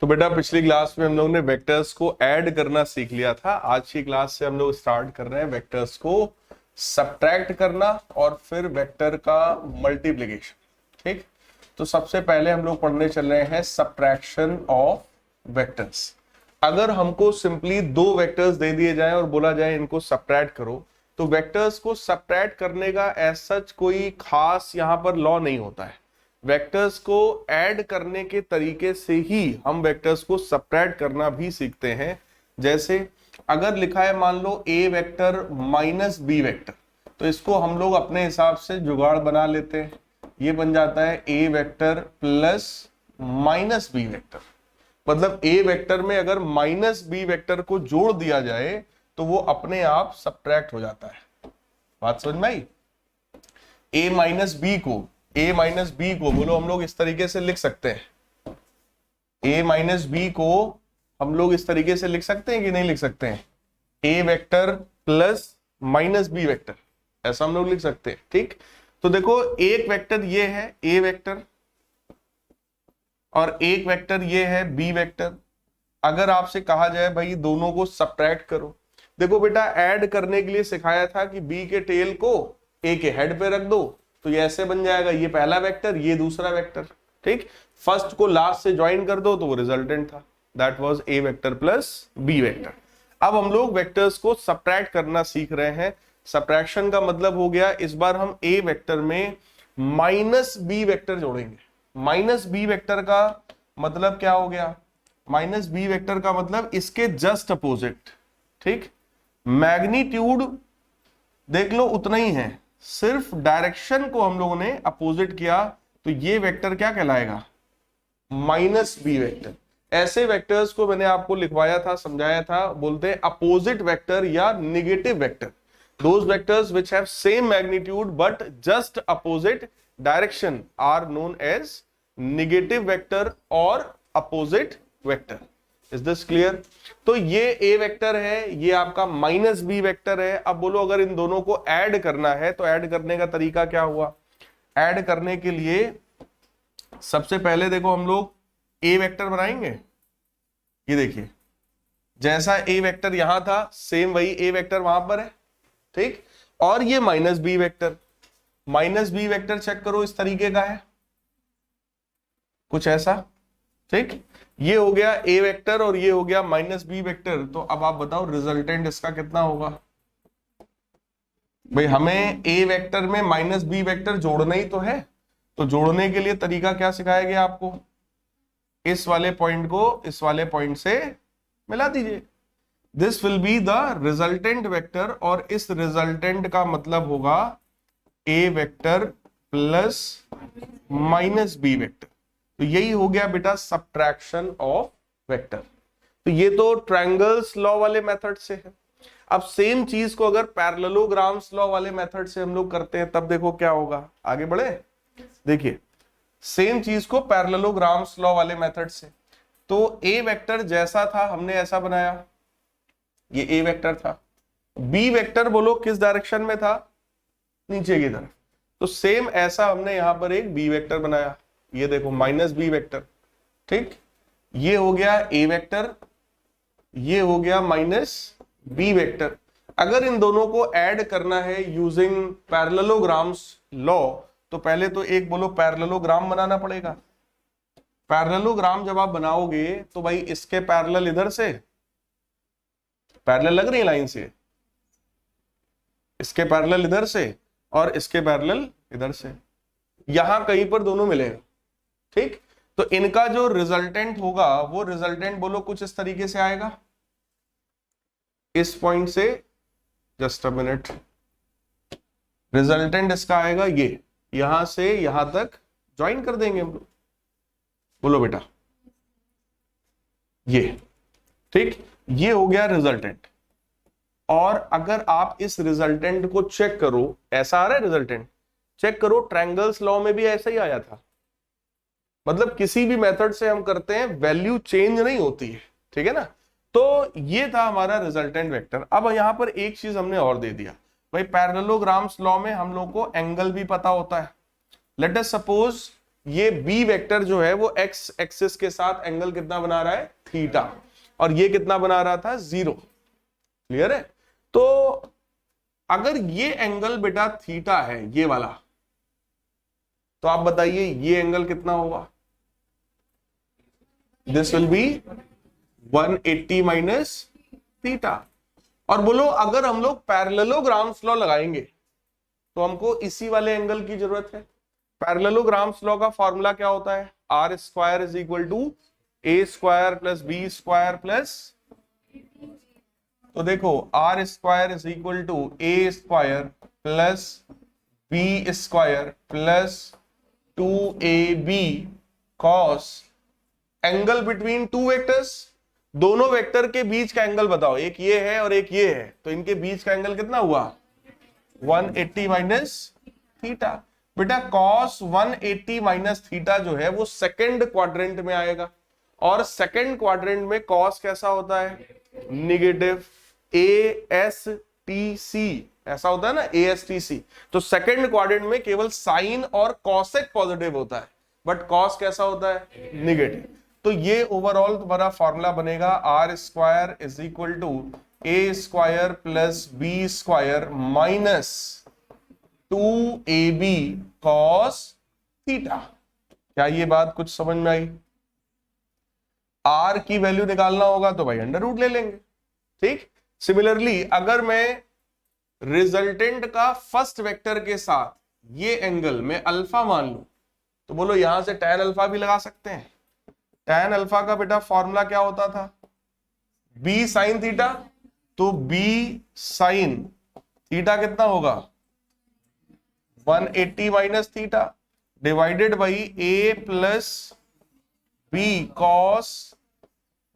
तो बेटा पिछली क्लास में हम लोग ने वेक्टर्स को ऐड करना सीख लिया था। आज की क्लास से हम लोग स्टार्ट कर रहे हैं वेक्टर्स को सब्ट्रैक्ट करना और फिर वेक्टर का मल्टीप्लिकेशन। ठीक, तो सबसे पहले हम लोग पढ़ने चल रहे हैं सब्ट्रैक्शन ऑफ वेक्टर्स। अगर हमको सिंपली दो वेक्टर्स दे दिए जाएं और बोला जाए इनको सब्ट्रैक्ट करो, तो वेक्टर्स को सब्ट्रैक्ट करने का एज सच कोई खास यहां पर लॉ नहीं होता है। वेक्टर्स को ऐड करने के तरीके से ही हम वेक्टर्स को सब्ट्रैक्ट करना भी सीखते हैं। जैसे अगर लिखा है मान लो ए वेक्टर माइनस बी वेक्टर, तो इसको हम लोग अपने हिसाब से जुगाड़ बना लेते हैं। ये बन जाता है A vector plus minus B vector. मतलब ए वेक्टर में अगर माइनस बी वेक्टर को जोड़ दिया जाए तो वो अपने आप सब्ट्रैक्ट हो जाता है। बात समझ में आई? ए माइनस बी को बोलो हम लोग इस तरीके से लिख सकते हैं। ए माइनस बी को हम लोग इस तरीके से लिख सकते हैं कि नहीं लिख सकते हैं? A vector plus minus B vector, ऐसा हम लोग लिख सकते हैं। ठीक, तो देखो एक वेक्टर ये है ए वेक्टर और एक वेक्टर ये है बी वेक्टर। अगर आपसे कहा जाए भाई दोनों को सब्ट्रैक्ट करो, देखो बेटा ऐड करने के लिए सिखाया था कि बी के टेल को ए के हेड पे रख दो, तो ये ऐसे बन जाएगा, ये पहला वेक्टर ये दूसरा वेक्टर। ठीक, फर्स्ट को लास्ट से ज्वाइन कर दो तो वो रिजल्टेंट था, that was A vector plus B vector. अब हम लोग वेक्टर्स को सब्ट्रैक्ट करना सीख रहे हैं। सब्ट्रैक्शन का मतलब हो गया इस बार हम ए वेक्टर में माइनस बी वेक्टर जोड़ेंगे। माइनस बी वेक्टर का मतलब क्या हो गया? माइनस बी वेक्टर का मतलब इसके जस्ट अपोजिट। ठीक, मैग्नीट्यूड देख लो उतना ही है, सिर्फ डायरेक्शन को हम लोगों ने अपोजिट किया, तो ये वेक्टर क्या कहलाएगा? Minus B vector. ऐसे वेक्टर्स को मैंने आपको लिखवाया था, समझाया था, बोलते हैं अपोजिट वेक्टर या negative vector. Those vectors which have same magnitude but just opposite direction are known as negative vector और opposite vector. Is this clear? तो ये ए वेक्टर है, ये आपका माइनस बी वेक्टर है। अब बोलो अगर इन दोनों को ऐड करना है तो ऐड करने का तरीका क्या हुआ? ऐड करने के लिए सबसे पहले देखो हम लोग ए वेक्टर बनाएंगे। ये देखिए जैसा ए वेक्टर यहां था सेम वही ए वेक्टर वहां पर है। ठीक, और ये minus B vector, minus B vector check करो इस तरीके का है कुछ ऐसा। ठीक, ये हो गया ए वेक्टर और ये हो गया माइनस बी वेक्टर। तो अब आप बताओ रिजल्टेंट इसका कितना होगा? भाई हमें ए वेक्टर में माइनस बी वेक्टर जोड़ना ही तो है, तो जोड़ने के लिए तरीका क्या सिखाया गया आपको? इस वाले पॉइंट को इस वाले पॉइंट से मिला दीजिए। This will be the resultant vector और इस रिजल्टेंट का मतलब होगा A vector plus minus B vector. तो यही हो गया बेटा सब्ट्रैक्शन ऑफ वेक्टर। तो ये तो ट्रायंगल्स लॉ वाले मेथड से है। अब सेम चीज को अगर पैरेललोग्राम्स लॉ वाले मेथड से हम लोग करते हैं तब देखो क्या होगा। आगे बढ़े, देखिए सेम चीज को पैरेललोग्राम्स लॉ वाले मेथड से, तो ए वेक्टर जैसा था हमने ऐसा बनाया, ये ए वेक्टर था। बी वेक्टर बोलो किस डायरेक्शन में था? नीचे की तरफ। तो सेम ऐसा हमने यहां पर एक बी वेक्टर बनाया, ये देखो माइनस बी वेक्टर। ठीक, ये हो गया ए वेक्टर, ये हो गया माइनस बी वेक्टर। अगर इन दोनों को ऐड करना है यूजिंग पैरेललोग्राम्स लॉ, तो पहले तो एक बोलो पैरेललोग्राम बनाना पड़ेगा। पैरेललोग्राम जब आप बनाओगे तो भाई इसके पैरेलल इधर से पैरेलल लग रही है लाइन से, इसके पैरेलल इधर से और इसके पैरेलल इधर से, यहां कहीं पर दोनों मिलेगा। ठीक, तो इनका जो रिजल्टेंट होगा वो रिजल्टेंट बोलो कुछ इस तरीके से आएगा। इस पॉइंट से जस्ट अ मिनट, रिजल्टेंट इसका आएगा ये, यहां से यहां तक ज्वाइन कर देंगे हम लोग। बोलो बेटा ये। ठीक, ये हो गया रिजल्टेंट। और अगर आप इस रिजल्टेंट को चेक करो, ऐसा आ रहा है रिजल्टेंट, चेक करो ट्रायंगल्स लॉ में भी ऐसा ही आया था। मतलब किसी भी मेथड से हम करते हैं वैल्यू चेंज नहीं होती है। ठीक है ना? तो ये था हमारा रिजल्टेंट वेक्टर। अब यहां पर एक चीज हमने और दे दिया भाई, पैरेललोग्राम्स लॉ में हम लोग को एंगल भी पता होता है। लेट अस सपोज ये बी वेक्टर जो है वो एक्स एक्सिस के साथ एंगल कितना बना रहा है, थीटा, और ये कितना बना रहा था, 0। क्लियर है? तो अगर ये एंगल बेटा थीटा है, ये वाला, तो आप बताइए ये एंगल कितना होगा? This will B 180 minus theta. और बोलो अगर हम लोग पैरेललोग्राम्स लॉ लगाएंगे तो हमको इसी वाले एंगल की जरूरत है। पैरेललोग्राम्स लॉ का फॉर्मूला क्या होता है? R square is equal to A square plus B square plus, तो देखो R square is equal to A square plus B square plus 2ab cos angle between two vectors, दोनों vector के बीच का एंगल बताओ, एक ये है और एक ये है, तो इनके बीच का एंगल कितना हुआ? 180 माइनस थीटा। बेटा cos 180 माइनस थीटा जो है वो सेकंड क्वाड्रेंट में आएगा, और सेकंड क्वाड्रेंट में cos कैसा होता है? निगेटिव। ASTC ऐसा होता है ना, ASTC। तो सेकंड क्वाड्रेंट में केवल साइन और कॉसेक पॉजिटिव होता है, बट cos कैसा होता है? निगेटिव। तो ये ओवरऑल तुम्हारा फॉर्मूला बनेगा R square is equal to A square plus B square minus 2ab cos theta. क्या ये बात कुछ समझ में आई? आर की वैल्यू निकालना होगा तो भाई अंडर रूट ले लेंगे, ठीक। सिमिलरली अगर मैं रिजल्टेंट का फर्स्ट वेक्टर के साथ ये एंगल में अल्फा मान लू, तो बोलो यहां से tan अल्फा भी लगा सकते हैं। tan अल्फा का बेटा फॉर्मूला क्या होता था? b sine theta. तो b साइन थीटा कितना होगा? 180 minus theta divided by a plus b cos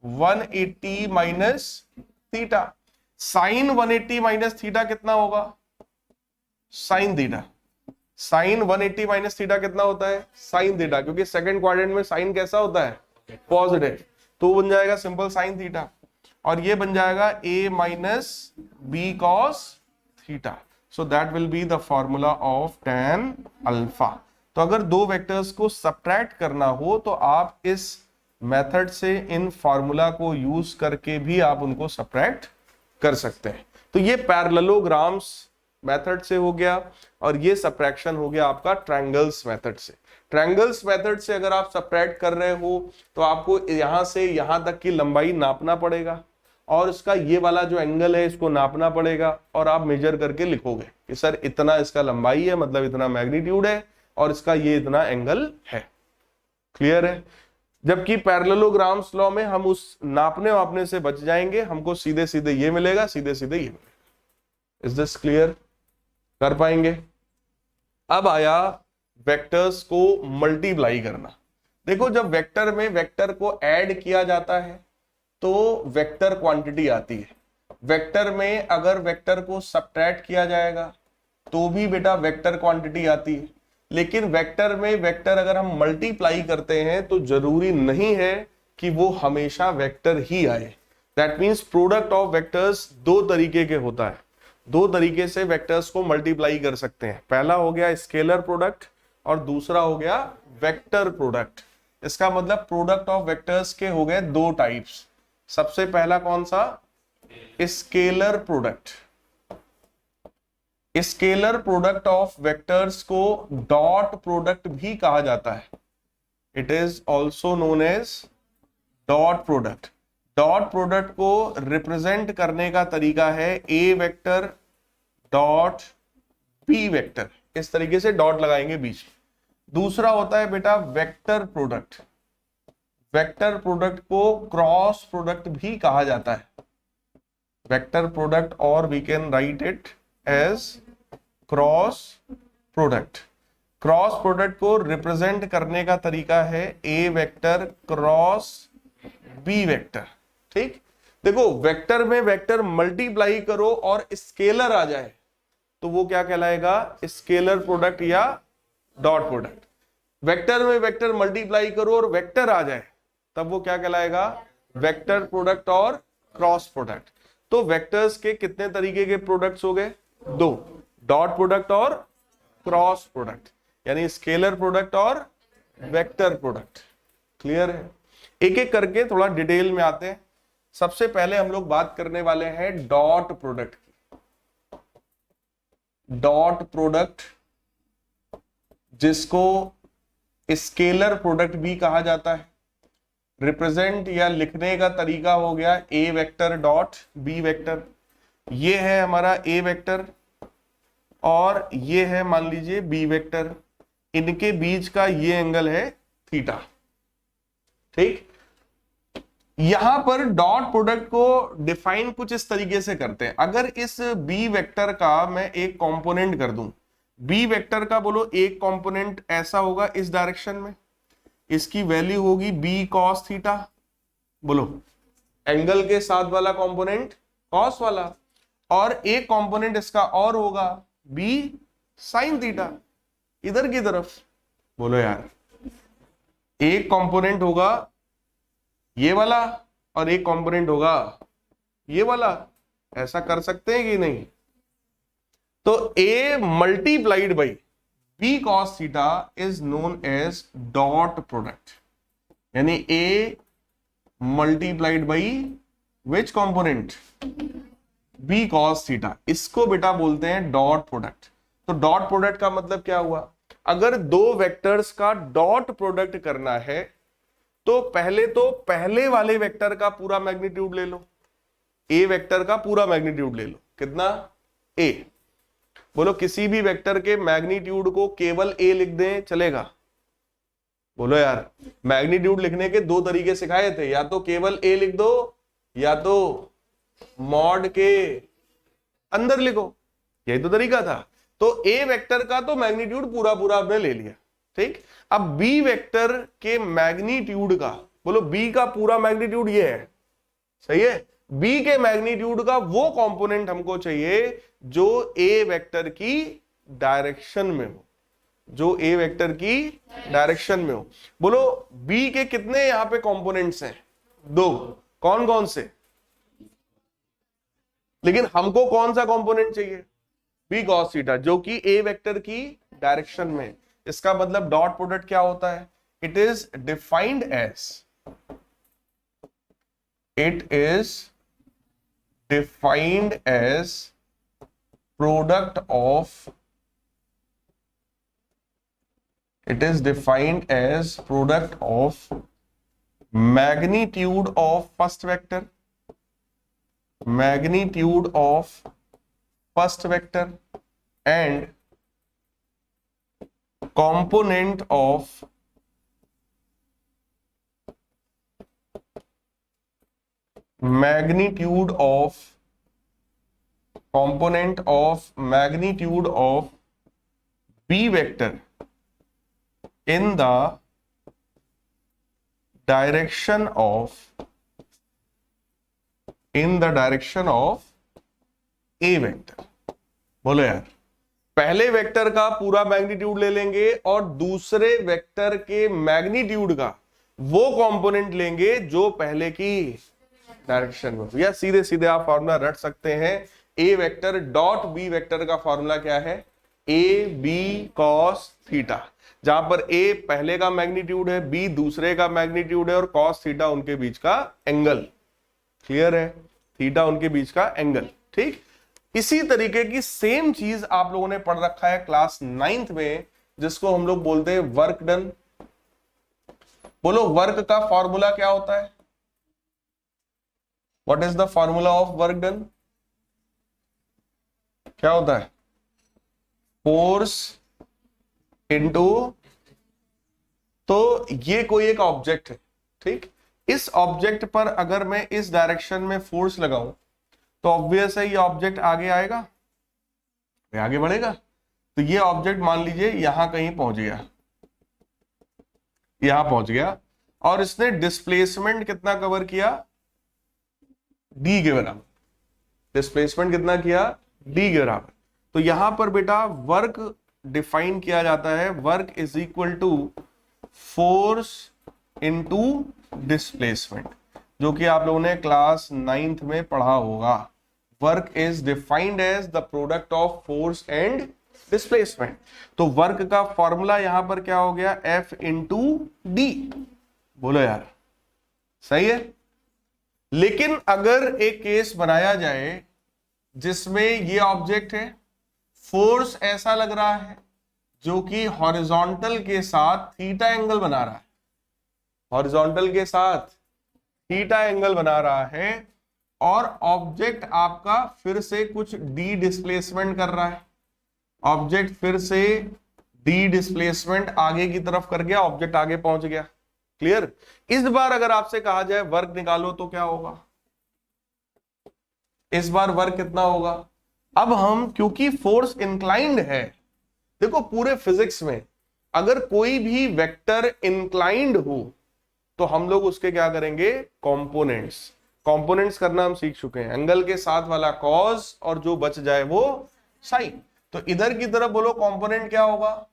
180 minus theta. Sine 180 minus theta कितना होगा? Sine theta. Sine 180 minus theta कितना होता है? साइन थीटा, क्योंकि सेकंड क्वाड्रेंट में साइन कैसा होता है? पॉजिटिव। तो बन जाएगा सिंपल साइन थीटा, और ये बन जाएगा a minus B cos theta. So that will be the formula of tan alpha. तो अगर दो वेक्टर्स को सब्ट्रैक्ट करना हो तो आप इस मेथड से, इन फॉर्मूला को यूज करके भी आप उनको सब्ट्रैक्ट कर सकते हैं। तो ये पैरेललोग्राम्स मेथड से हो गया, और ये सब्ट्रैक्शन हो गया आपका ट्रायंगल्स मेथड से। ट्रायंगल्स मेथड से अगर आप सब्ट्रैक्ट कर रहे हो तो आपको यहां से यहां तक की लंबाई नापना पड़ेगा, और इसका ये वाला जो एंगल है इसको नापना पड़ेगा, और आप मेजर करके लिखोगे कि सर इतना इसका लंबाई है, मतलब इतना मैग्नीट्यूड है, और इसका ये इतना एंगल है। क्लियर है? जबकि पैरेललोग्राम्स लॉ में हम उस नापने वापने से बच जाएंगे, हमको सीधे सीधे ये मिलेगा, सीधे सीधे ये मिलेगा। Is this clear? कर पाएंगे? अब आया वेक्टर्स को मल्टीप्लाई करना। देखो जब वेक्टर में वेक्टर को ऐड किया जाता है तो वेक्टर क्वांटिटी आती है। वेक्टर में अगर वेक्टर को सब्ट्रैक्ट किया जाएगा तो भी बेटा वेक्टर क्वांटिटी आती है। लेकिन वेक्टर में वेक्टर अगर हम मल्टीप्लाई करते हैं तो जरूरी नहीं है कि वो हमेशा वेक्टर ही आए। That means product of vectors दो तरीके के होता है, दो तरीके से वेक्टर्स को मल्टीप्लाई कर सकते हैं। पहला हो गया स्केलर प्रोडक्ट और दूसरा हो गया वेक्टर प्रोडक्ट। इसका मतलब प्रोडक्ट ऑफ वेक्टर्स के हो गए दो टाइप्स। सबसे पहला कौन सा? Scalar product. Scalar product of vectors को डॉट प्रोडक्ट भी कहा जाता है। It is also known as dot product. Dot product को रिप्रेजेंट करने का तरीका है A vector dot B vector, इस तरीके से डॉट लगाएंगे बीच में। दूसरा होता है बेटा वेक्टर प्रोडक्ट। वेक्टर प्रोडक्ट को क्रॉस प्रोडक्ट भी कहा जाता है। वेक्टर प्रोडक्ट, और we can write it as cross product. Cross product को रिप्रेजेंट करने का तरीका है A vector cross B vector. ठीक, देखो वेक्टर में वेक्टर मल्टीप्लाई करो और स्केलर आ जाए तो वो क्या कहलाएगा? स्केलर प्रोडक्ट या डॉट प्रोडक्ट। वेक्टर में वेक्टर मल्टीप्लाई करो और वेक्टर आ जाए तब वो क्या कहलाएगा? वेक्टर प्रोडक्ट और क्रॉस प्रोडक्ट। तो वेक्टर्स के कितने तरीके के प्रोडक्ट्स हो गए? दो, डॉट प्रोडक्ट और क्रॉस प्रोडक्ट, यानी स्केलर प्रोडक्ट और वेक्टर प्रोडक्ट। क्लियर है? एक एक करके थोड़ा डिटेल में आते हैं। सबसे पहले हम लोग बात करने वाले हैं डॉट प्रोडक्ट की। डॉट प्रोडक्ट जिसको स्केलर प्रोडक्ट भी कहा जाता है। रिप्रेजेंट या लिखने का तरीका हो गया ए वेक्टर डॉट बी वेक्टर। ये है हमारा ए वेक्टर और ये है मान लीजिए बी वेक्टर। इनके बीच का ये एंगल है थीटा। ठीक, यहां पर डॉट प्रोडक्ट को डिफाइन कुछ इस तरीके से करते हैं। अगर इस बी वेक्टर का मैं एक कंपोनेंट कर दूं, बी वेक्टर का बोलो एक कंपोनेंट ऐसा होगा इस डायरेक्शन में, इसकी वैल्यू होगी बी कॉस थीटा। बोलो, एंगल के साथ वाला कंपोनेंट कॉस वाला, और एक कंपोनेंट इसका और होगा बी साइन थीटा इधर की तरफ। बोलो यार, एक कंपोनेंट होगा ये वाला और एक कंपोनेंट होगा ये वाला, ऐसा कर सकते हैं कि नहीं? तो a multiplied by b cos theta is known as dot product, यानी a multiplied by which component b cos theta, इसको बेटा बोलते हैं डॉट प्रोडक्ट। तो डॉट प्रोडक्ट का मतलब क्या हुआ? अगर दो वेक्टर्स का डॉट प्रोडक्ट करना है तो पहले वाले वेक्टर का पूरा मैग्नीट्यूड ले लो, ए वेक्टर का पूरा मैग्नीट्यूड ले लो। कितना? ए। बोलो, किसी भी वेक्टर के मैग्नीट्यूड को केवल ए लिख दें चलेगा? बोलो यार, मैग्नीट्यूड लिखने के दो तरीके सिखाए थे, या तो केवल ए लिख दो या तो मॉड के अंदर लिखो, यही तो तरीका था। तो ए वेक्टर का तो मैग्नीट्यूड पूरा पूरा आपने ले लिया। ठीक, अब बी वेक्टर के मैग्नीट्यूड का, बोलो बी का पूरा मैग्नीट्यूड ये है, सही है? बी के मैग्नीट्यूड का वो कंपोनेंट हमको चाहिए जो ए वेक्टर की डायरेक्शन में हो, जो ए वेक्टर की डायरेक्शन में हो। बोलो, बी के कितने यहां पे कंपोनेंट्स हैं? दो। कौन कौन से? लेकिन हमको कौन सा कंपोनेंट चाहिए? बी cos थीटा, जो कि ए वेक्टर की डायरेक्शन में। इसका मतलब डॉट प्रोडक्ट क्या होता है? It is defined as product of magnitude of first vector, and component of magnitude of B vector in the direction of A vector। बोलो यार, पहले वेक्टर का पूरा मैग्नीट्यूड ले लेंगे और दूसरे वेक्टर के मैग्नीट्यूड का वो कंपोनेंट लेंगे जो पहले की डायरेक्शन में। या सीधे सीधे आप फॉर्मूला रट सकते हैं, A vector dot B vector का फॉर्मूला क्या है? ए बी कॉस थीटा, जहां पर ए पहले का मैग्नीट्यूड है, बी दूसरे का मैग्नीट्यूड है और कॉस थीटा उनके बीच का एंगल। क्लियर है? थीटा उनके बीच का एंगल। ठीक, इसी तरीके की सेम चीज आप लोगों ने पढ़ रखा है क्लास 9th में, जिसको हम लोग बोलते हैं वर्क डन। बोलो, वर्क का फॉर्मूला क्या होता है? What is the formula of work done? क्या होता है? फोर्स इनटू, तो ये कोई एक ऑब्जेक्ट है। ठीक, इस ऑब्जेक्ट पर अगर मैं इस डायरेक्शन में फोर्स लगाऊं तो ऑब्वियस है ये ऑब्जेक्ट आगे आएगा, ये आगे बढ़ेगा। तो ये ऑब्जेक्ट मान लीजिए यहां कहीं पहुंच गया, यहां पहुंच गया, और इसने डिस्प्लेसमेंट कितना कवर किया? डी के बराबर। डिस्प्लेसमेंट कितना किया? डी के बराबर। तो यहां पर बेटा वर्क डिफाइन किया जाता है, work is equal to force into displacement, जो कि आप लोगों ने क्लास 9th में पढ़ा होगा। Work is defined as the product of force and displacement. तो वर्क का फॉर्मूला यहां पर क्या हो गया, F इंटू डी। बोलो यार, सही है। लेकिन अगर एक केस बनाया जाए जिसमें ये ऑब्जेक्ट है, फोर्स ऐसा लग रहा है जो कि हॉरिजॉन्टल के साथ थीटा एंगल बना रहा है, हॉरिजॉन्टल के साथ थीटा एंगल बना रहा है, और ऑब्जेक्ट आपका फिर से कुछ डी डिस्प्लेसमेंट कर रहा है, ऑब्जेक्ट फिर से डी डिस्प्लेसमेंट आगे की तरफ कर गया, ऑब्जेक्ट आगे पहुंच गया। क्लियर। इस बार अगर आपसे कहा जाए वर्क निकालो तो क्या होगा, इस बार वर्क कितना होगा। अब हम, क्योंकि फोर्स इंक्लाइंड है, देखो पूरे फिजिक्स में अगर कोई भी वेक्टर इंक्लाइंड हो तो हम लोग उसके क्या करेंगे, कंपोनेंट्स। कंपोनेंट्स करना हम सीख चुके हैं, एंगल के साथ वाला कॉस और जो बच जाए वो साइन। तो इधर की तरफ बोलो कंपोनेंट क्या होगा,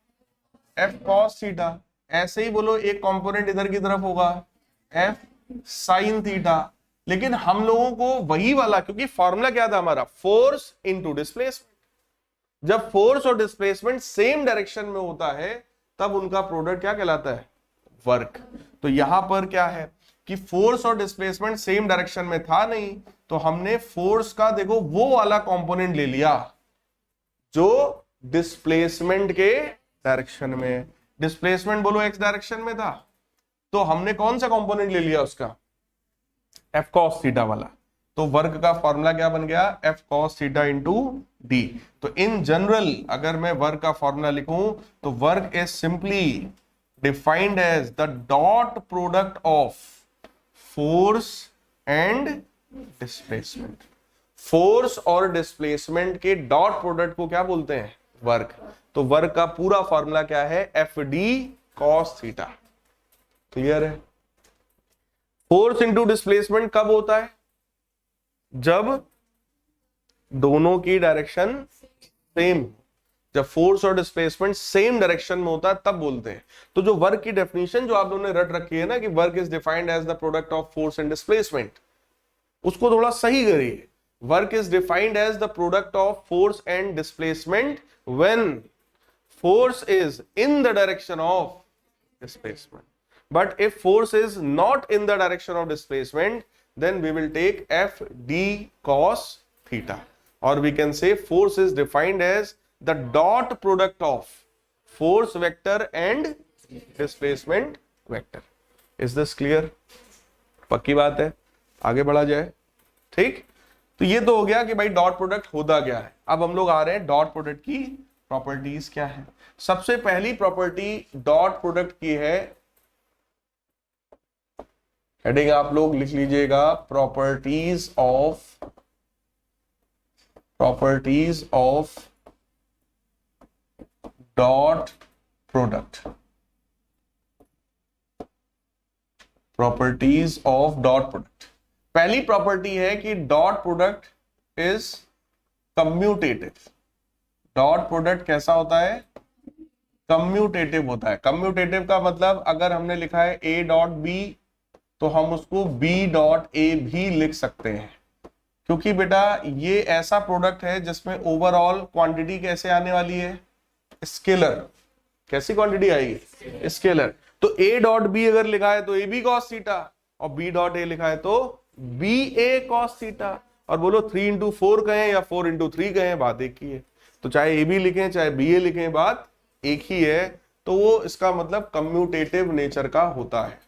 एफ कॉस थीटा। ऐसे ही बोलो एक कंपोनेंट इधर की तरफ होगा एफ साइन थीटा। लेकिन हम लोगों को वही वाला, क्योंकि फॉर्मूला क्या था हमारा, फोर्स इनटू डिस्प्लेसमेंट। जब फोर्स और डिस्प्लेसमेंट सेम डायरेक्शन में होता है तब उनका प्रोडक्ट क्या कहलाता है, वर्क। तो यहां पर क्या है कि फोर्स और डिस्प्लेसमेंट सेम डायरेक्शन में था नहीं, तो हमने फोर्स का देखो वो वाला कंपोनेंट ले लिया जो डिस्प्लेसमेंट के डायरेक्शन में, डिस्प्लेसमेंट बोलो एक्स डायरेक्शन में था, तो हमने कौन सा कंपोनेंट ले लिया उसका, एफ कॉस थीटा वाला। तो वर्क का फॉर्मूला क्या बन गया, F cos theta into D. तो इन जनरल अगर मैं वर्क का फॉर्मूला लिखूं तो work is simply defined as the dot product of force and displacement. Force और डिस्प्लेसमेंट के डॉट प्रोडक्ट को क्या बोलते हैं, वर्क। तो वर्क का पूरा फॉर्मूला क्या है, F D cos theta. Clear है। फोर्स इंटू डिस्प्लेसमेंट कब होता है, जब दोनों की डायरेक्शन सेम, जब फोर्स और डिस्प्लेसमेंट सेम डायरेक्शन में होता है तब बोलते हैं। तो जो वर्क की डेफिनेशन जो आप लोगों ने रट रखी है ना कि work is defined as the product of force and displacement, उसको थोड़ा सही करिए। Work is defined as the product of force and displacement when force is in the direction of displacement. But if force is not in the direction of displacement, then we will take f d cos theta, or we can say force is defined as the dot product of force vector and displacement vector. Is this clear? पक्की बात है, आगे बढ़ा जाए। ठीक, तो ये तो हो गया कि भाई डॉट प्रोडक्ट होता क्या है। अब हम लोग आ रहे हैं डॉट प्रोडक्ट की प्रॉपर्टीज क्या है। सबसे पहली प्रॉपर्टी डॉट प्रोडक्ट की है, हेडिंग आप लोग लिख लीजिएगा, properties of dot product. Properties of dot product. पहली प्रॉपर्टी है कि dot product is commutative. Dot product कैसा होता है, कम्यूटेटिव होता है। कम्यूटेटिव का मतलब अगर हमने लिखा है ए डॉट बी तो हम उसको बी डॉट ए भी लिख सकते हैं, क्योंकि बेटा ये ऐसा प्रोडक्ट है जिसमें ओवरऑल क्वांटिटी कैसे आने वाली है, स्केलर। कैसी क्वांटिटी आएगी, स्केलर। तो ए डॉट बी अगर लिखा है तो ए बी कॉस थीटा, और बी डॉट ए लिखा है तो बी ए कॉस थीटा। और बोलो 3 इंटू 4 कहें या 4 इंटू 3 कहें, बात एक ही है। तो चाहे ए बी लिखें चाहे बी ए लिखें, बात एक ही है। तो वो इसका मतलब कम्यूटेटिव नेचर का होता है।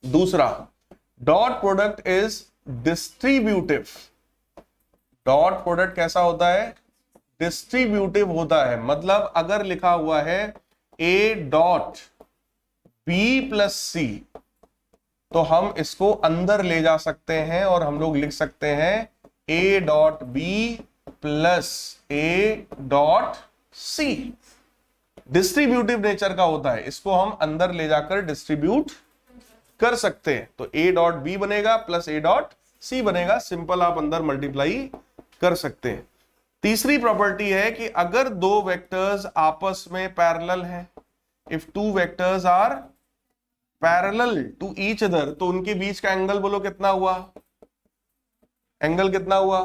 दूसरा, dot product is distributive. Dot product कैसा होता है, डिस्ट्रीब्यूटिव होता है। मतलब अगर लिखा हुआ है ए डॉट बी प्लस सी, तो हम इसको अंदर ले जा सकते हैं और हम लोग लिख सकते हैं A dot B plus A dot C. Distributive nature का होता है, इसको हम अंदर ले जाकर डिस्ट्रीब्यूट कर सकते हैं। तो ए डॉट बी बनेगा प्लस ए डॉट सी बनेगा, सिंपल आप अंदर मल्टीप्लाई कर सकते हैं। तीसरी प्रॉपर्टी है कि अगर दो वेक्टर्स आपस में पैरेलल हैं, if two vectors are parallel to each other, तो उनके बीच का एंगल बोलो कितना हुआ, एंगल कितना हुआ।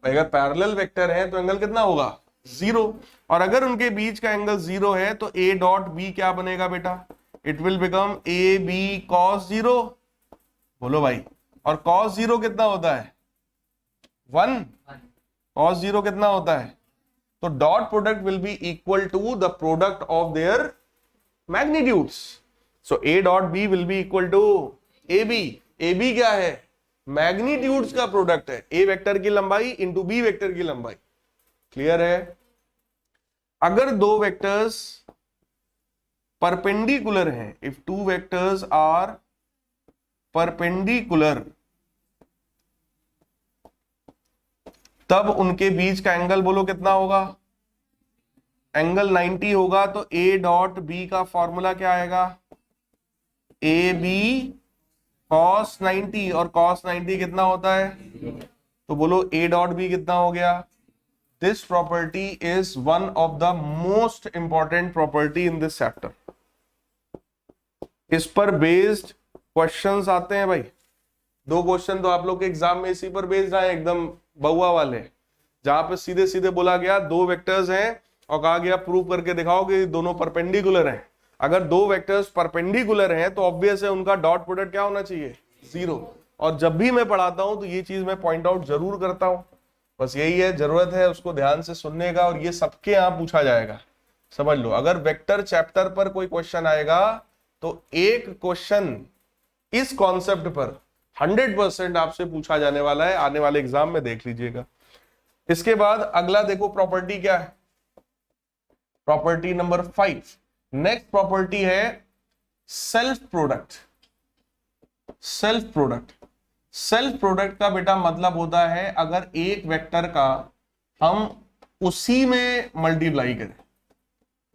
अगर पैरेलल वेक्टर है तो एंगल कितना होगा, जीरो। और अगर उनके बीच का एंगल जीरो है तो ए डॉट बी क्या बनेगा बेटा, it will become A B cos zero. बोलो भाई, और कॉस जीरो कितना होता है, 1। कॉस जीरो कितना होता है, तो dot product will be equal to the product of their magnitudes. So A dot B will be equal to A B. A B क्या है, मैग्नीट्यूड्स का प्रोडक्ट है, ए वेक्टर की लंबाई इंटू बी वेक्टर की लंबाई। क्लियर है। अगर दो वेक्टर्स परपेंडिकुलर हैं, if two vectors are perpendicular, तब उनके बीच का एंगल बोलो कितना होगा, एंगल 90 होगा। तो ए डॉट बी का फॉर्मूला क्या आएगा, ए बी कॉस 90, और कॉस 90 कितना होता है, तो बोलो ए डॉट बी कितना हो गया। This property is one of the most important property in this chapter. इस पर बेस्ड क्वेश्चंस आते हैं भाई। 2 क्वेश्चन तो आप लोग के एग्जाम में इसी पर बेस्ड आए, एकदम बउआ वाले, जहां पे सीधे सीधे बोला गया 2 वेक्टर्स हैं और कहा गया प्रूव करके दिखाओ कि दोनों परपेंडिकुलर हैं। अगर 2 वेक्टर्स परपेंडिकुलर हैं तो ऑब्वियस है उनका डॉट प्रोडक्ट क्या होना चाहिए, 0। और जब भी मैं पढ़ाता हूं तो ये चीज मैं पॉइंट आउट जरूर करता हूं। बस यही है, जरूरत है उसको ध्यान से सुनने का, और ये सबके यहां पूछा जाएगा, समझ लो। अगर वेक्टर चैप्टर पर कोई क्वेश्चन आएगा तो एक क्वेश्चन इस कॉन्सेप्ट पर 100% आपसे पूछा जाने वाला है, आने वाले एग्जाम में देख लीजिएगा। इसके बाद अगला देखो प्रॉपर्टी क्या है, प्रॉपर्टी नंबर 5। नेक्स्ट प्रॉपर्टी है self product. Self product, self product का बेटा मतलब होता है अगर एक वेक्टर का हम उसी में मल्टीप्लाई करें,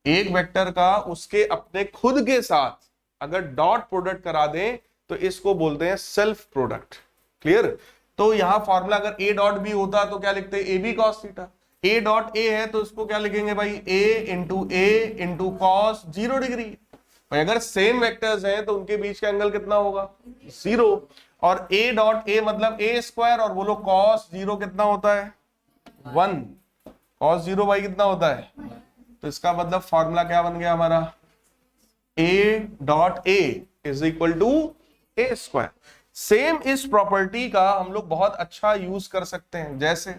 एक वेक्टर का उसके अपने खुद के साथ अगर डॉट प्रोडक्ट करा दें तो इसको बोलते हैं सेल्फ प्रोडक्ट। क्लियर। तो यहां फॉर्मूला अगर ए डॉट बी होता तो क्या लिखते हैं, A B cos theta. A dot A है तो इसको क्या लिखेंगे भाई, ए इंटू कॉस 0 डिग्री। भाई अगर सेम वेक्टर्स हैं तो उनके बीच का एंगल कितना होगा, 0। और ए डॉट ए मतलब ए स्क्वायर, और बोलो कॉस 0 कितना होता है, 1। कॉस 0 भाई कितना होता है, तो इसका मतलब फॉर्मूला क्या बन गया हमारा, A dot A is equal to A square. Same इस प्रॉपर्टी का हम लोग बहुत अच्छा यूज कर सकते हैं। जैसे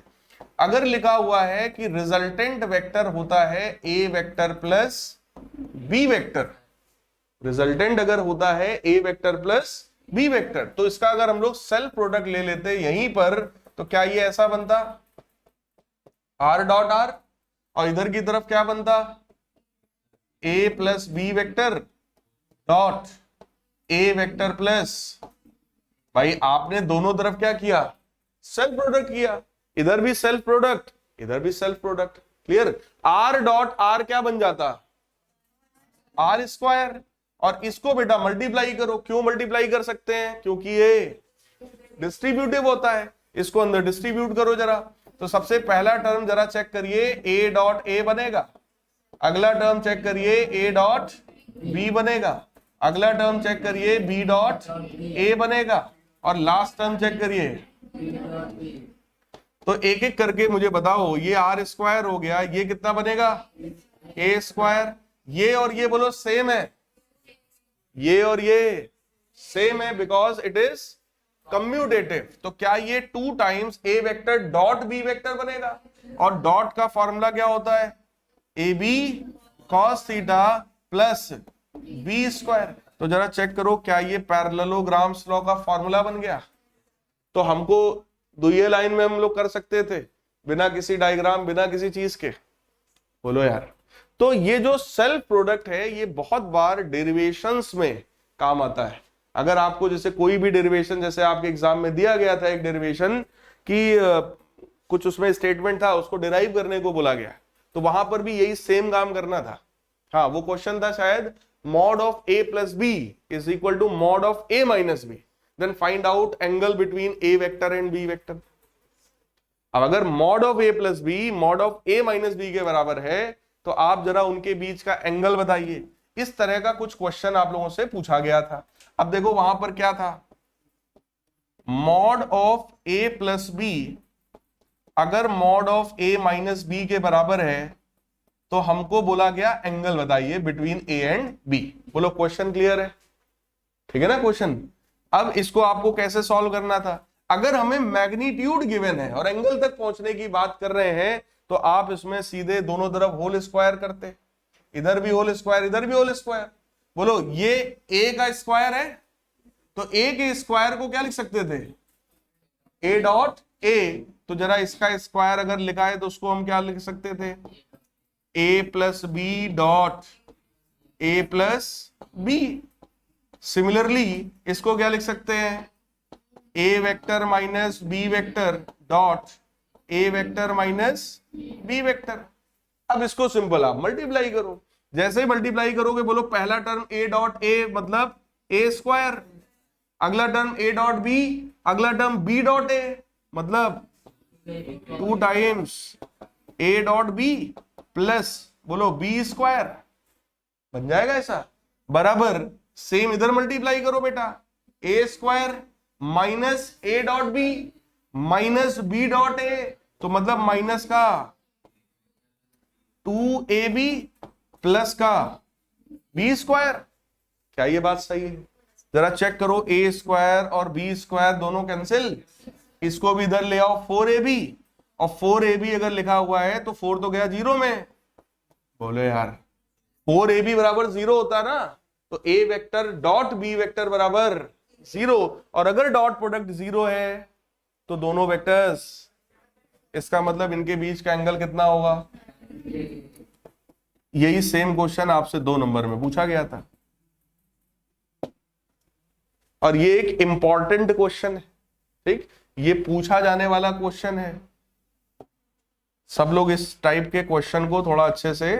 अगर लिखा हुआ है कि रिजल्टेंट वेक्टर होता है A vector plus B vector, resultant अगर होता है A vector plus B vector, तो इसका अगर हम लोग सेल्फ प्रोडक्ट ले लेते यहीं पर, तो क्या ये ऐसा बनता, आर डॉट आर, और इधर की तरफ क्या बनता, A plus B vector dot A vector plus, भाई आपने दोनों तरफ क्या किया, सेल्फ प्रोडक्ट किया, इधर भी सेल्फ प्रोडक्ट, इधर भी self product. Clear. R dot are क्या बन जाता, आर स्क्वायर, और इसको बेटा मल्टीप्लाई करो। क्यों मल्टीप्लाई कर सकते हैं, क्योंकि ये डिस्ट्रीब्यूटिव होता है, इसको अंदर डिस्ट्रीब्यूट करो जरा। तो सबसे पहला टर्म जरा चेक करिए, ए डॉट ए बनेगा, अगला टर्म चेक करिए ए डॉट बी बनेगा, अगला टर्म चेक करिए बी डॉट ए बनेगा, और लास्ट टर्म चेक करिए। तो एक एक करके मुझे बताओ, ये आर स्क्वायर हो गया, ये कितना बनेगा, ए स्क्वायर। ये और ये बोलो सेम है, ये और ये सेम है, बिकॉज इट इज कम्यूटेटिव। तो क्या ये 2 times A vector dot B vector बनेगा, और डॉट का फॉर्मूला क्या होता है, A B cos theta plus B square. तो जरा चेक करो क्या ये पैरेललोग्राम्स लॉ का फॉर्मूला बन गया। तो हमको दुइये लाइन में हम लोग कर सकते थे, बिना किसी डायग्राम, बिना किसी चीज के, बोलो यार। तो ये जो सेल्फ प्रोडक्ट है ये बहुत बार डेरिवेशंस में काम आता है। अगर आपको जैसे कोई भी डेरिवेशन, जैसे आपके एग्जाम में दिया गया था एक डेरिवेशन कि कुछ उसमें स्टेटमेंट था, उसको डिराइव करने को बोला गया, तो वहां पर भी यही सेम काम करना था। हाँ, वो क्वेश्चन था शायद, mod of a plus b is equal to mod of a minus b, then find out angle between a vector and b vector। अब अगर mod of a plus b mod of a minus b के बराबर है तो आप जरा उनके बीच का एंगल बताइए। इस तरह का कुछ क्वेश्चन आप लोगों से पूछा गया था। अब देखो वहां पर क्या था, mod of a plus b अगर mod of A minus B के बराबर है तो हमको बोला गया एंगल बताइए बिटवीन ए एंड बी। बोलो क्वेश्चन क्लियर है? ठीक है ना क्वेश्चन। अब इसको आपको कैसे सॉल्व करना था, अगर हमें मैग्नीट्यूड गिवन है और एंगल तक पहुंचने की बात कर रहे हैं तो आप इसमें सीधे दोनों तरफ होल स्क्वायर करते, इधर भी होल स्क्वायर इधर भी होल स्क्वायर। बोलो ये ए का स्क्वायर है तो ए के स्क्वायर को क्या लिख सकते थे, ए डॉट ए। तो जरा इसका स्क्वायर अगर लिखा है तो उसको हम क्या लिख सकते थे, A plus B dot A plus B. Similarly इसको क्या लिख सकते हैं, A vector minus B vector dot A vector minus B vector. अब इसको सिंपल आप मल्टीप्लाई करो, जैसे ही मल्टीप्लाई करोगे बोलो पहला टर्म ए डॉट ए मतलब ए स्क्वायर, अगला टर्म ए डॉट बी, अगला टर्म बी डॉट ए मतलब 2 times A dot B plus बोलो बी स्क्वायर, बन जाएगा ऐसा। बराबर सेम इधर मल्टीप्लाई करो बेटा, A square minus A dot B minus B dot A, तो मतलब माइनस का 2ab प्लस का बी स्क्वायर। क्या ये बात सही है? जरा चेक करो, ए स्क्वायर और बी स्क्वायर दोनों कैंसिल, इसको भी इधर ले आओ 4ab, और 4ab अगर लिखा हुआ है तो 4 तो गया 0 में। बोलो यार 4ab बराबर 0 होता ना, तो ए वेक्टर डॉट बी वेक्टर बराबर 0, और अगर डॉट प्रोडक्ट 0 है तो दोनों वेक्टर्स, इसका मतलब इनके बीच का एंगल कितना होगा। यही सेम क्वेश्चन आपसे 2 नंबर में पूछा गया था, और ये एक इंपॉर्टेंट क्वेश्चन है। ठीक, ये पूछा जाने वाला क्वेश्चन है। सब लोग इस टाइप के क्वेश्चन को थोड़ा अच्छे से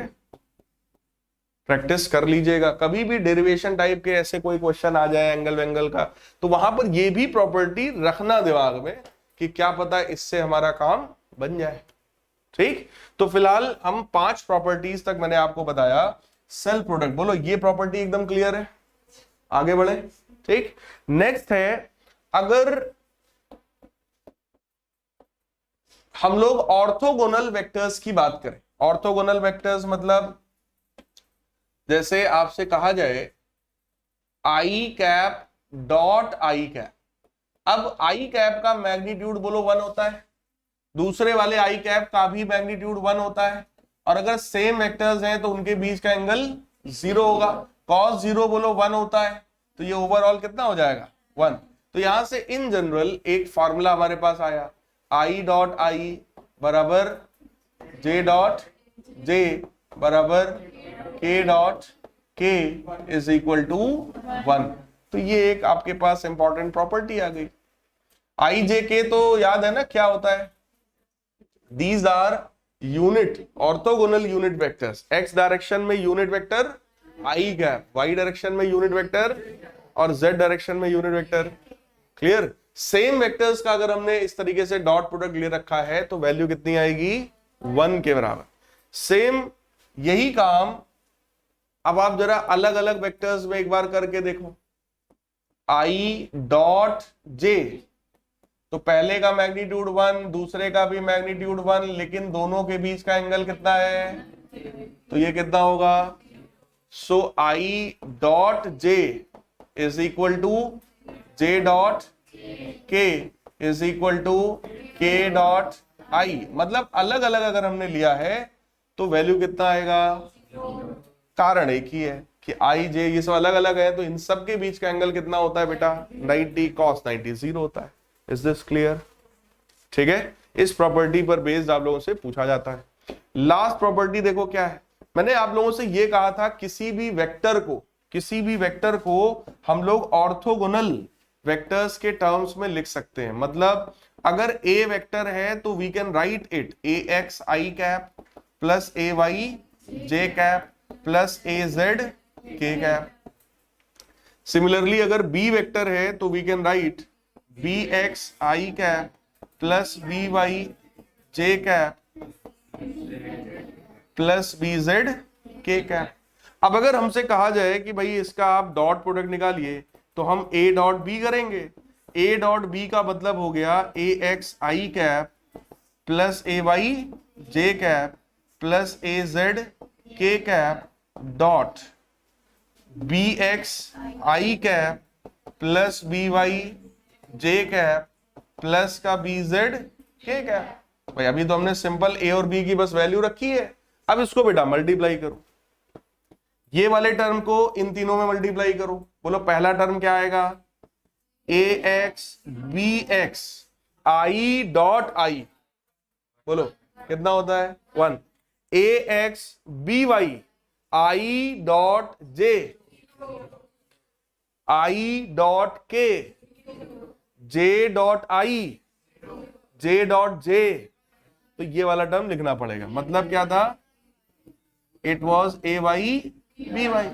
प्रैक्टिस कर लीजिएगा। कभी भी डेरिवेशन टाइप के ऐसे कोई क्वेश्चन आ जाए एंगल वेंगल का, तो वहां पर ये भी प्रॉपर्टी रखना दिमाग में कि क्या पता इससे हमारा काम बन जाए। ठीक, तो फिलहाल हम 5 प्रॉपर्टीज तक मैंने आपको बताया। सेल्फ प्रोडक्ट, बोलो ये प्रॉपर्टी एकदम क्लियर है, आगे बढ़े। ठीक, नेक्स्ट है, अगर हम लोग ऑर्थोगोनल वेक्टर्स की बात करें। ऑर्थोगोनल वेक्टर्स मतलब जैसे आपसे कहा जाए आई कैप डॉट आई कैप। अब आई कैप का मैग्नीट्यूड बोलो 1 होता है, दूसरे वाले आई कैप का भी मैग्नीट्यूड 1 होता है, और अगर सेम वेक्टर्स हैं तो उनके बीच का एंगल 0 होगा। cos 0 बोलो 1 होता है, तो ये ओवरऑल कितना हो जाएगा 1। तो यहां से इन जनरल एक फॉर्मूला हमारे पास आया, आई डॉट आई बराबर जे डॉट जे बराबर के dot K is equal to 1। तो ये एक आपके पास इंपॉर्टेंट प्रॉपर्टी आ गई। आई जे के तो याद है ना क्या होता है, these are unit orthogonal unit vectors. X direction में unit vector I cap, Y direction में यूनिट वेक्टर, और जेड डायरेक्शन में unit vector. Clear? Same vectors का अगर हमने इस तरीके से डॉट प्रोडक्ट ले रखा है तो वैल्यू कितनी आएगी 1 के बराबर। सेम यही काम अब आप जरा अलग अलग वेक्टर्स में एक बार करके देखो। आई डॉट जे, तो पहले का मैग्नीट्यूड 1, दूसरे का भी मैग्नीट्यूड 1, लेकिन दोनों के बीच का एंगल कितना है, तो ये कितना होगा। So I dot J is equal to J dot K is equal to K dot I. मतलब अलग अलग अगर हमने लिया है तो वैल्यू कितना आएगा, कारण एक ही है कि आई जे ये सब अलग अलग है, तो इन सब के बीच का एंगल कितना होता है बेटा 90 cos 90 0 होता है। Is this clear? ठीक है, इस प्रॉपर्टी पर बेस्ड आप लोगों से पूछा जाता है। लास्ट प्रॉपर्टी देखो क्या है। मैंने आप लोगों से ये कहा था किसी भी वेक्टर को हम लोग ऑर्थोगोनल वेक्टर्स के टर्म्स में लिख सकते हैं। मतलब अगर ए वेक्टर है तो we can write it a x i cap plus a y j cap plus a z k cap. Similarly अगर बी वेक्टर है तो we can write b x i cap plus b y j cap plus b z k cap. अब अगर हमसे कहा जाए कि भाई इसका आप डॉट प्रोडक्ट निकालिए, तो हम ए डॉट बी करेंगे। ए डॉट बी का मतलब हो गया ए x i cap plus a y j cap plus a z k cap dot B x i cap plus b y j cap plus का बी जेड के कैप। भाई अभी तो हमने सिंपल ए और बी की बस वैल्यू रखी है, अब इसको बेटा मल्टीप्लाई करो, ये वाले टर्म को इन तीनों में मल्टीप्लाई करो। बोलो पहला टर्म क्या आएगा, A X B x I dot I, बोलो कितना होता है 1, A X B Y I dot J I dot K J dot I J dot J. तो ये वाला टर्म लिखना पड़ेगा, मतलब क्या था, it was a y b y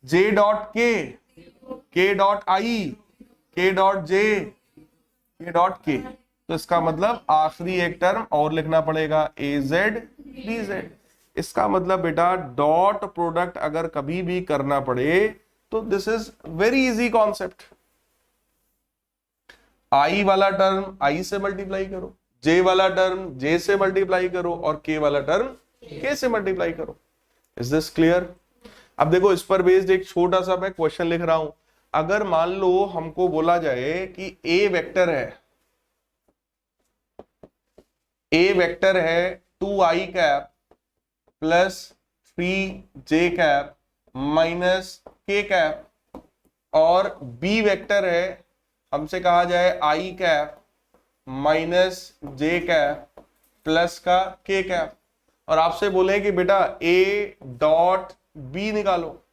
j dot k dot i k dot जे के डॉट के। तो इसका मतलब आखिरी एक टर्म और लिखना पड़ेगा ए जेड बी जेड। इसका मतलब बेटा डॉट प्रोडक्ट अगर कभी भी करना पड़े तो this is very easy concept. I वाला टर्म आई से मल्टीप्लाई करो, जे वाला टर्म जे से मल्टीप्लाई करो और के वाला टर्म के से मल्टीप्लाई करो। Is this clear? अब देखो इस पर बेस्ड एक छोटा सा मैं क्वेश्चन लिख रहा हूं। अगर मान लो हमको बोला जाए कि ए वेक्टर है 2i cap plus 3j cap minus k cap, और बी वेक्टर है हमसे कहा जाए i cap minus j cap plus का k कैप, और आपसे बोले कि बेटा a डॉट b निकालो,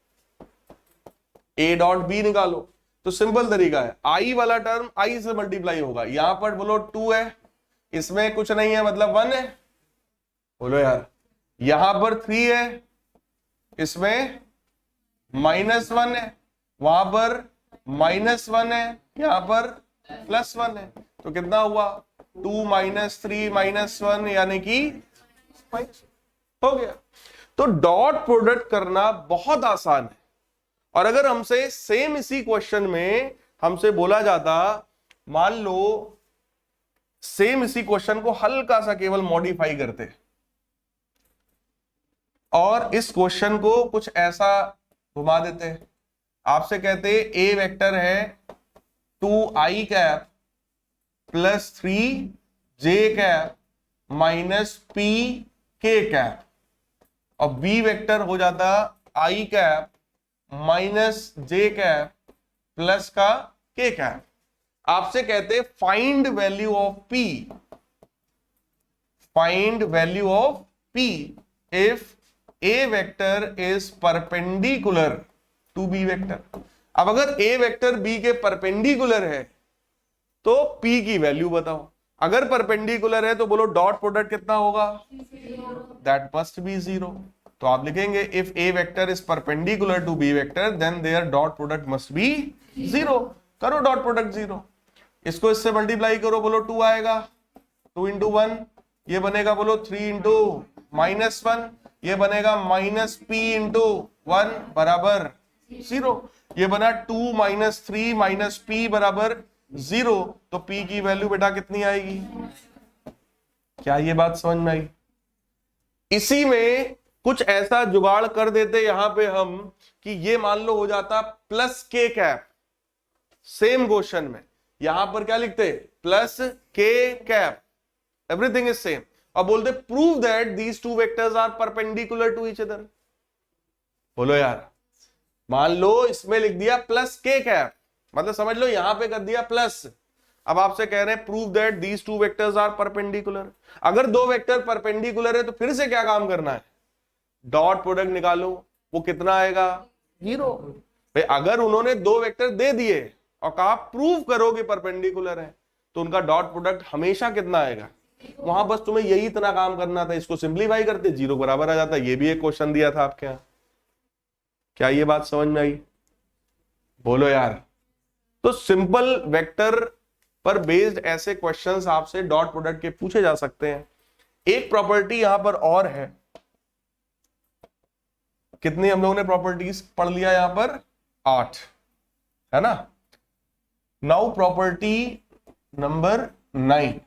a डॉट b निकालो। तो सिंपल तरीका है, i वाला टर्म i से मल्टीप्लाई होगा। यहां पर बोलो 2 है, इसमें कुछ नहीं है मतलब 1 है, बोलो यार। यहां पर 3 है, इसमें -1 है, वहां पर -1 है, यहां पर +1 है। तो कितना हुआ 2 - 3 - 1 यानी कि हो गया। तो डॉट प्रोडक्ट करना बहुत आसान है। और अगर हमसे सेम इसी क्वेश्चन में हमसे बोला जाता, मान लो सेम इसी क्वेश्चन को हल्का सा केवल मॉडिफाई करते और इस क्वेश्चन को कुछ ऐसा घुमा देते, आपसे कहते ए वेक्टर है 2i cap plus 3j cap minus p k cap, और बी वेक्टर हो जाता i cap minus j cap plus का k कैप। आपसे कहते find value of p, find value of p if a vector is perpendicular to b vector. अब अगर a vector b के perpendicular है तो p की वैल्यू बताओ। अगर परपेंडिकुलर है तो बोलो डॉट प्रोडक्ट कितना होगा, दैट मस्ट बी 0। तो आप लिखेंगे if a vector is perpendicular to b vector then their dot product must be 0। करो डॉट प्रोडक्ट 0, इसको इससे मल्टीप्लाई करो, बोलो 2 आएगा, 2 × 1 ये बनेगा, बोलो 3 × -1 ये बनेगा -p × 1 बराबर 0। ये बना 2 - 3 - p बराबर 0। तो p की वैल्यू बेटा कितनी आएगी? क्या ये बात समझ में आई? इसी में कुछ ऐसा जुगाड़ कर देते यहां पे हम कि ये मान लो हो जाता plus k cap. Same question में यहां पर क्या लिखते, plus k cap, everything is same, और बोलते prove that these two vectors are perpendicular to each other. बोलो यार, मान लो इसमें लिख दिया प्लस k कैप, मतलब समझ लो यहां पे कर दिया प्लस। अब आपसे कह रहे हैं prove that these two vectors are perpendicular. अगर दो वेक्टर परपेंडिकुलर है तो फिर से क्या काम करना है, डॉट प्रोडक्ट निकालो। वो कितना आएगा, 0। भाई अगर उन्होंने दो वेक्टर दे दिए और कहा प्रूव करो कि परपेंडिकुलर है, तो उनका डॉट प्रोडक्ट हमेशा कितना आएगा, वहां बस तुम्हें यही इतना काम करना था, इसको सिंप्लीफाई करते 0 बराबर आ जाता। ये भी एक क्वेश्चन दिया था आपके यहां। क्या ये बात समझ में आई? बोलो यार। तो सिंपल वेक्टर पर बेस्ड ऐसे क्वेश्चंस आपसे डॉट प्रोडक्ट के पूछे जा सकते हैं। एक प्रॉपर्टी यहां पर और है, कितनी हम लोगों ने प्रॉपर्टीज पढ़ लिया यहां पर, 8 है ना। Now property number 9,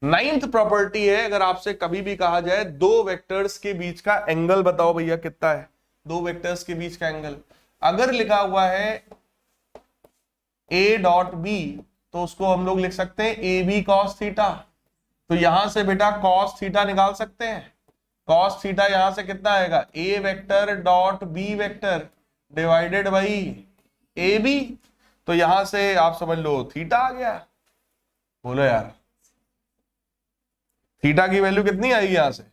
ninth property है, अगर आपसे कभी भी कहा जाए दो वेक्टर्स के बीच का एंगल बताओ भैया कितना है, दो वेक्टर्स के बीच का एंगल, अगर लिखा हुआ है ए डॉट बी तो उसको हम लोग लिख सकते हैं ए बी कॉस थीटा। तो यहां से बेटा कॉस थीटा निकाल सकते हैं, कॉस थीटा यहां से कितना आएगा, A vector dot B vector divided by A B. तो यहां से आप समझ लो थीटा आ गया। बोलो यार थीटा की वैल्यू कितनी आएगी यहां से,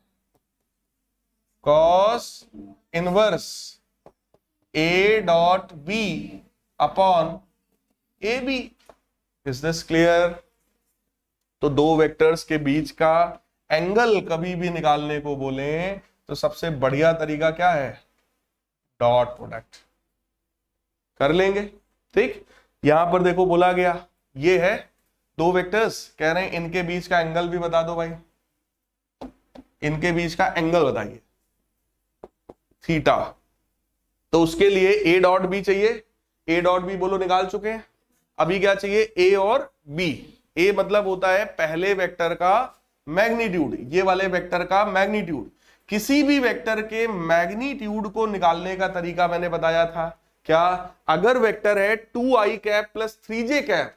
cos inverse a dot b upon a b. Is this clear? तो दो वेक्टर्स के बीच का एंगल कभी भी निकालने को बोले तो सबसे बढ़िया तरीका क्या है, डॉट प्रोडक्ट कर लेंगे। ठीक, यहां पर देखो बोला गया ये है दो वेक्टर्स, कह रहे हैं इनके बीच का एंगल भी बता दो भाई, इनके बीच का एंगल बताइए थीटा। तो उसके लिए ए डॉट बी चाहिए, ए डॉट बी बोलो निकाल चुके हैं। अभी क्या चाहिए, ए और बी। ए मतलब होता है पहले वेक्टर का मैग्नीट्यूड, ये वाले वेक्टर का मैग्नीट्यूड। किसी भी वेक्टर के मैग्नीट्यूड को निकालने का तरीका मैंने बताया था क्या, अगर वेक्टर है 2i cap plus 3j cap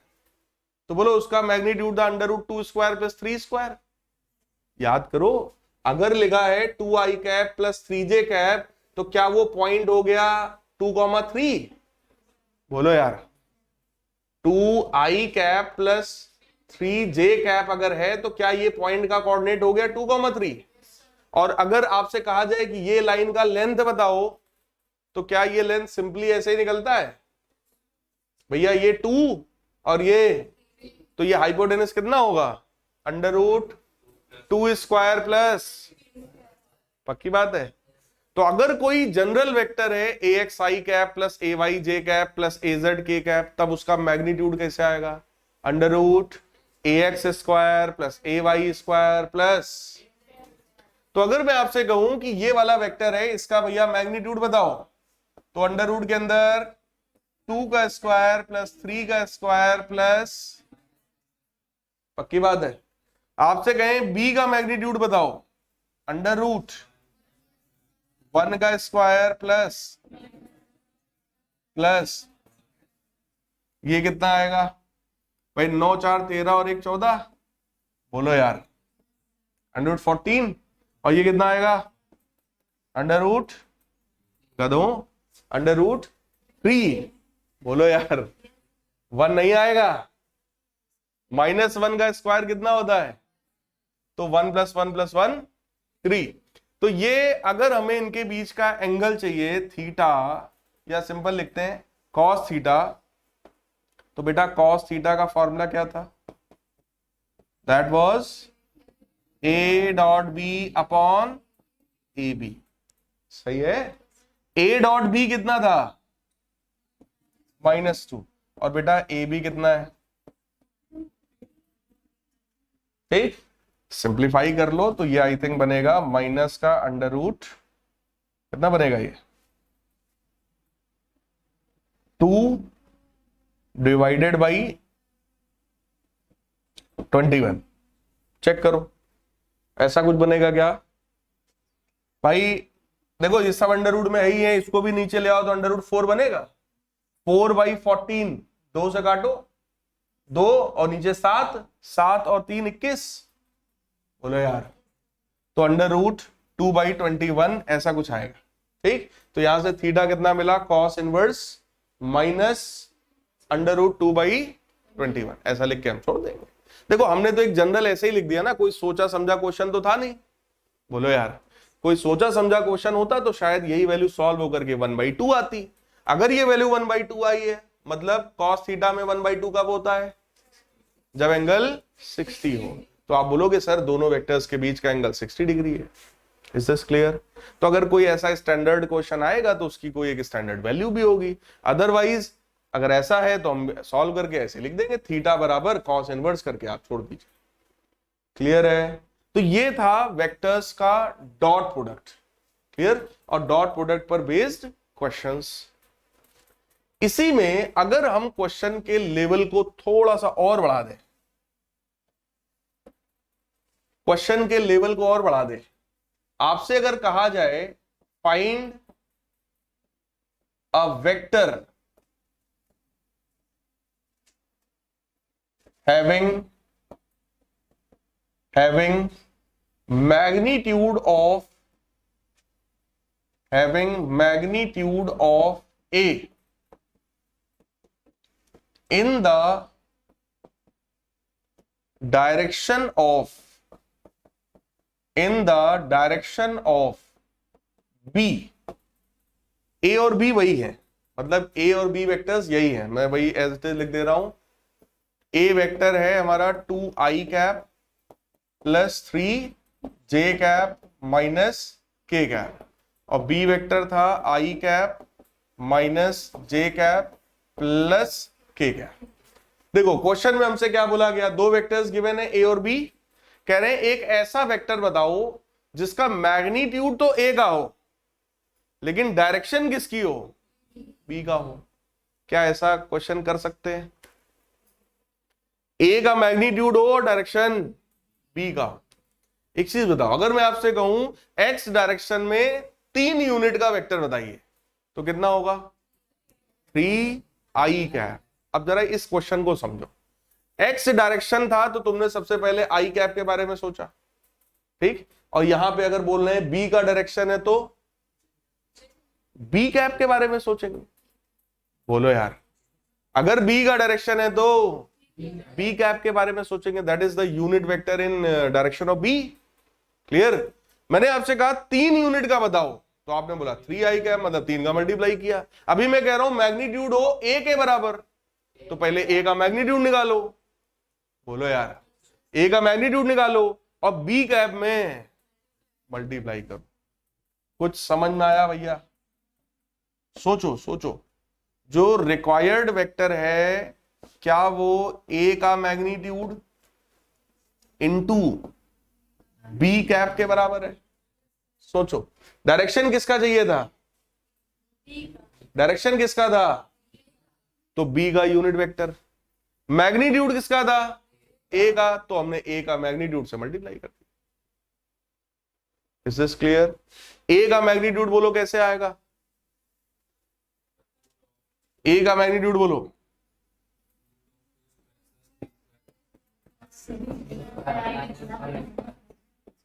तो बोलो उसका magnitude under root 2 square plus 3 square. याद करो, अगर लिखा है 2i cap plus 3j cap तो क्या वो पॉइंट हो गया 2,3? बोलो यार 2i cap plus 3j cap अगर है तो क्या ये पॉइंट का कोऑर्डिनेट हो गया 2,3? और अगर आपसे कहा जाए कि ये लाइन का लेंथ बताओ तो क्या ये लेंथ सिंपली ऐसे ही निकलता है भैया, ये 2 और ये, तो ये हाइपोटेनस कितना होगा अंडर रूट 2 स्क्वायर प्लस, पक्की बात है। तो अगर कोई जनरल वेक्टर है ए x i cap plus a y j cap plus a z k cap, तब उसका मैग्नीट्यूड कैसे आएगा, under root A x square plus a Y square plus. तो अगर मैं आपसे कहूं कि ये वाला वेक्टर है इसका भैया मैग्नीट्यूड बताओ, तो अंडर रूट के अंदर 2 का स्क्वायर प्लस 3 का स्क्वायर प्लस, पक्की बात है। आपसे कहें बी का मैग्नीट्यूड बताओ, अंडर रूट 1 का स्क्वायर प्लस ये कितना आएगा भाई, 9 4 13 और 1 14, बोलो यार अंडर रूट 14। और ये कितना आएगा अंडर रूट गधों अंडर रूट 3, बोलो यार 1 नहीं आएगा। -1 का स्क्वायर कितना होता है, तो 1 + 1 + 1 3। तो ये अगर हमें इनके बीच का एंगल चाहिए थीटा, या सिंपल लिखते हैं कॉस थीटा, तो बेटा कॉस थीटा का फॉर्मूला क्या था, that was a dot b upon a b. सही है, ए डॉट बी कितना था -2 और बेटा ए बी कितना है, ठीक, सिंप्लीफाई कर लो तो ये आई थिंक बनेगा माइनस का अंडर रूट कितना बनेगा, ये 2 डिवाइडेड बाई 21। चेक करो ऐसा कुछ बनेगा क्या भाई, देखो ये सब अंडर रूट में है ही है, इसको भी नीचे ले आओ तो अंडर रूट 4 बनेगा, 4/14, 2 से काटो 2 और नीचे 7, 7 और 3 21, बोलो यार, तो अंडर रूट 2/21 ऐसा कुछ आएगा। ठीक, तो यहां से थीटा कितना मिला, cos inverse minus under root 2/21, ऐसा लिख के हम छोड़ देंगे। देखो हमने तो एक जनरल ऐसे ही लिख दिया ना, कोई सोचा समझा क्वेश्चन तो था नहीं। बोलो यार कोई सोचा समझा क्वेश्चन होता तो शायद यही वैल्यू सॉल्व होकर के 1/2 आती। अगर ये वैल्यू 1/2 आई है मतलब कॉस थीटा में 1/2 कब होता है, जब एंगल 60 हो। तो आप बोलोगे सर दोनों वेक्टर्स के बीच का एंगल 60 डिग्री है। Is this clear? तो अगर कोई ऐसा स्टैंडर्ड क्वेश्चन आएगा तो उसकी कोई एक स्टैंडर्ड वैल्यू भी होगी, अदरवाइज अगर ऐसा है तो हम सॉल्व करके ऐसे लिख देंगे थीटा बराबर कॉस इनवर्स करके आप छोड़ दीजिए। क्लियर है? तो ये था वेक्टर्स का डॉट प्रोडक्ट। क्लियर? और डॉट प्रोडक्ट पर बेस्ड क्वेश्चंस। इसी में अगर हम क्वेश्चन के लेवल को थोड़ा सा और बढ़ा दें, क्वेश्चन के लेवल को और बढ़ा दे। आपसे अगर कहा जाए find a vector having magnitude of A in the direction of B। A और B वही है, मतलब A और B वेक्टर्स यही है, मैं वही एज इट इज लिख दे रहा हूं। A वेक्टर है हमारा 2i cap plus 3j cap minus k cap, और B वेक्टर था i cap minus j cap plus k cap. देखो क्वेश्चन में हमसे क्या बोला गया, दो वेक्टर्स गिवन है A और B, कह रहे हैं एक ऐसा वेक्टर बताओ जिसका मैग्नीट्यूड तो A का हो लेकिन डायरेक्शन किसकी हो, B का हो। क्या ऐसा क्वेश्चन कर सकते हैं? A का मैग्नीट्यूड हो और डायरेक्शन B का। एक चीज बताओ, अगर मैं आपसे कहूं x डायरेक्शन में 3 यूनिट का वेक्टर बताइए तो कितना होगा? 3i cap. अब जरा इस क्वेश्चन को समझो, x डायरेक्शन था तो तुमने सबसे पहले i कैप के बारे में सोचा, ठीक, और यहां पे अगर बोल रहे हैं b का डायरेक्शन है तो b कैप के बारे में सोचेंगे। बोलो यार, अगर b का डायरेक्शन है तो b कैप के बारे में सोचेंगे, that is the unit vector in direction of b। Clear? मैंने आपसे कहा 3 यूनिट का बताओ तो आपने बोला 3i कैप, मतलब 3 का मल्टीप्लाई किया। अभी मैं कह रहा हूं मैग्नीट्यूड हो a के बराबर, तो पहले a का मैग्नीट्यूड निकालो। बोलो यार, a का मैग्नीट्यूड निकालो और b कैप में मल्टीप्लाई करो। कुछ समझ में आया भैया? सोचो सोचो, जो रिक्वायर्ड वेक्टर है क्या वो a का मैग्नीट्यूड इनटू b कैप के बराबर है? सोचो, डायरेक्शन किसका चाहिए था? डायरेक्शन किसका था? तो b का यूनिट वेक्टर। मैग्नीट्यूड किसका था? a का, तो हमने a का मैग्नीट्यूड से मल्टीप्लाई कर दिया। Is this clear? a का मैग्नीट्यूड बोलो कैसे आएगा? a का मैग्नीट्यूड बोलो।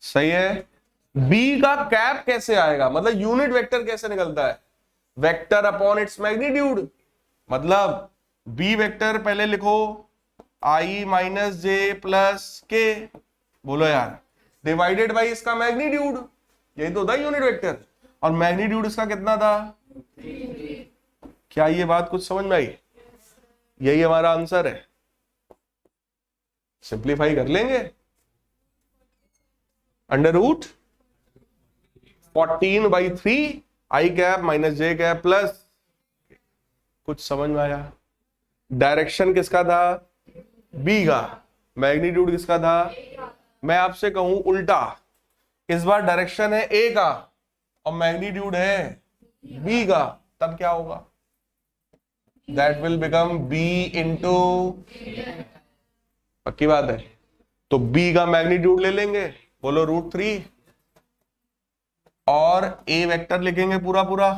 सही है। b का कैप कैसे आएगा, मतलब यूनिट वेक्टर कैसे निकलता है? वेक्टर अपॉन इट्स मैग्नीट्यूड, मतलब b वेक्टर पहले लिखो i माइनस जे प्लस के, बोलो यार, डिवाइडेड बाई इसका मैग्नीट्यूड, यही तो था यूनिट वेक्टर, और मैग्नीट्यूड इसका कितना था? क्या ये बात कुछ समझ में आई? यही हमारा आंसर है। सिंप्लीफाई कर लेंगे, under root 14/3 i cap minus j cap plus. कुछ समझ में आया? डायरेक्शन किसका था? b का। मैग्नीट्यूड किसका था? मैं आपसे कहूं उल्टा, इस बार डायरेक्शन है a का और मैग्नीट्यूड है b का, तब क्या होगा? That will become b into, पक्की बात है, तो b का मैग्नीट्यूड ले लेंगे, बोलो √3, और a वेक्टर लिखेंगे पूरा पूरा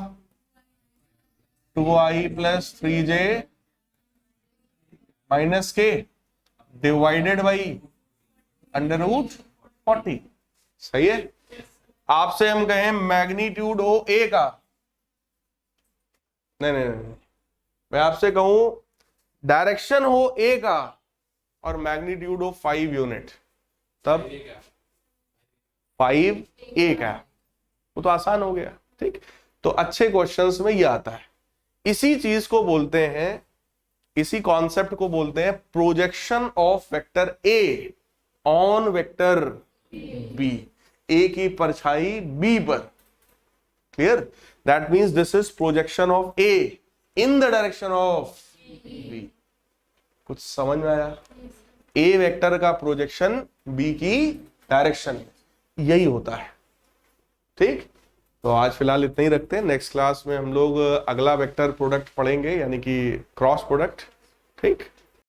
2i प्लस 3j माइनस के डिवाइडेड बाई अंडर रूट 40। सही है। आपसे हम कहें मैग्नीट्यूड हो a का, नहीं नहीं नहीं, मैं आपसे कहूं डायरेक्शन हो a का और मैग्नीट्यूड हो 5 यूनिट, तब 5a का, वो तो आसान हो गया। ठीक, तो अच्छे क्वेश्चंस में ये आता है। इसी चीज को बोलते हैं, इसी कॉन्सेप्ट को बोलते हैं projection of vector a on vector b, a की परछाई b पर। Clear? That means this is projection of a in the direction of b। कुछ समझ में आया? a वेक्टर का प्रोजेक्शन b की डायरेक्शन में, यही होता है। ठीक, तो आज फिलहाल इतना ही रखते हैं। नेक्स्ट क्लास में हम लोग अगला वेक्टर प्रोडक्ट पढ़ेंगे, यानी कि क्रॉस प्रोडक्ट। ठीक।